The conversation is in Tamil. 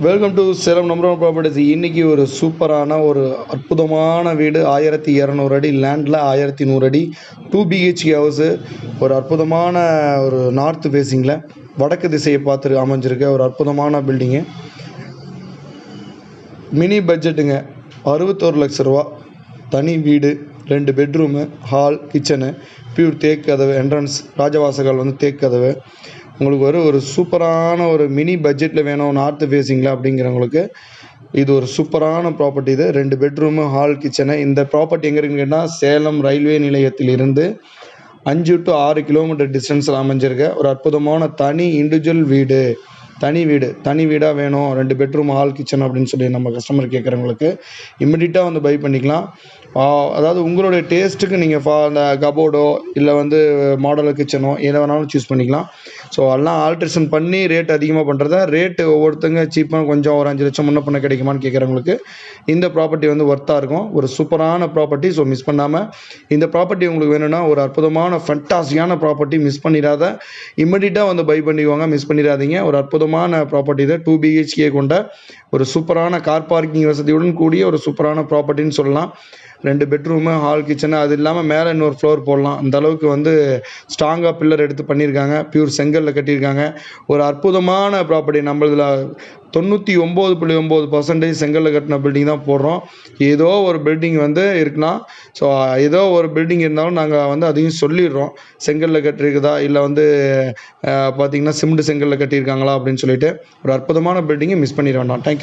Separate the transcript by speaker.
Speaker 1: Welcome to Salem number one properties. இன்றைக்கி ஒரு சூப்பரான ஒரு அற்புதமான வீடு 1200 அடி லேண்டில் 1100 அடி 2 BHK ஹவுஸு. ஒரு அற்புதமான ஒரு நார்த் ஃபேஸிங்கில் வடக்கு திசையை பார்த்து அமைஞ்சிருக்க ஒரு அற்புதமான பில்டிங்கு. மினி பட்ஜெட்டுங்க, 61 லட்ச ரூபா. தனி வீடு, 2 பெட்ரூமு, ஹால், கிச்சனு, பியூர் தேக்கு கதவு, என்ட்ரன்ஸ் ராஜவாசகால் தேக்கு கதவு. உங்களுக்கு ஒரு சூப்பரான ஒரு மினி பட்ஜெட்டில் வேணும் நார்த் ஃபேஸிங்கில் அப்படிங்கிறவங்களுக்கு இது ஒரு சூப்பரான ப்ராப்பர்ட்டி. இது 2 பெட்ரூமு, ஹால், கிச்சனு. இந்த ப்ராப்பர்ட்டி எங்கே இருக்குன்னு கேட்டால் சேலம் ரயில்வே நிலையத்தில் இருந்து 5 to 6 கிலோமீட்டர் டிஸ்டன்ஸில் அமைஞ்சிருக்க ஒரு அற்புதமான தனி இண்டிவிஜுவல் வீடு. தனி வீடாக வேணும், 2 பெட்ரூம், ஹால், கிச்சன் அப்படின்னு சொல்லி நம்ம கஸ்டமர் கேட்குறவங்களுக்கு இம்மிடியட்டாக பை பண்ணிக்கலாம். அதாவது உங்களுடைய டேஸ்ட்டுக்கு நீங்கள் அந்த கபோர்டோ இல்லை மாடலர் கிச்சனோ எதை வேணாலும் சூஸ் பண்ணிக்கலாம். ஸோ எல்லாம் ஆல்ட்ரேஷன் பண்ணி ரேட் அதிகமாக பண்ணுறத ரேட்டு ஒவ்வொருத்தங்க சீப்பாக கொஞ்சம் ஒரு 5 லட்சம் முன்ன பண்ண கிடைக்குமான்னு கேட்குறவங்களுக்கு இந்த ப்ராப்பர்ட்டி ஒர்த்தாக இருக்கும். ஒரு சூப்பரான ப்ராப்பர்ட்டி. ஸோ மிஸ் பண்ணாமல் இந்த ப்ராப்பர்ட்டி உங்களுக்கு வேணும்னா ஒரு அற்புதமான ஃபண்டாஸ்டிக்கான ப்ராப்பர்ட்டி. மிஸ் பண்ணிடாத, இம்மிடியட்டாக பை பண்ணிக்குவாங்க, மிஸ் பண்ணிடாதீங்க. ஒரு அற்புதமான ப்ராப்பர்ட்டி இது. 2 BHK கொண்ட ஒரு சூப்பரான கார் பார்க்கிங் வசதியுடன் கூடிய ஒரு சூப்பரான ப்ராப்பர்ட்டின்னு சொல்லலாம். 2 பெட்ரூமு, ஹால், கிச்சனு, அது இல்லாமல் மேலே இன்னொரு ஃப்ளோர் போடலாம். அந்த அளவுக்கு ஸ்ட்ராங்காக பில்லர் எடுத்து பண்ணியிருக்காங்க. பியூர் செங்கல்ல கட்டியிருக்காங்க. ஒரு அற்புதமான ப்ராப்பர்ட்டி. நம்மளதில் 99.9% செங்கல்ல கட்டின பில்டிங் தான் போடுறோம். ஏதோ ஒரு பில்டிங் இருக்குன்னா, ஸோ ஏதோ ஒரு பில்டிங் இருந்தாலும் நாங்கள் அதையும் சொல்லிடுறோம். செங்கல்ல கட்டியிருக்குதா இல்லை பார்த்திங்கன்னா சிமெண்ட் செங்கல்ல கட்டியிருக்காங்களா அப்படின்னு சொல்லிட்டு ஒரு அற்புதமான பில்டிங்கை மிஸ் பண்ணிட வேண்டாம். தேங்க்யூ.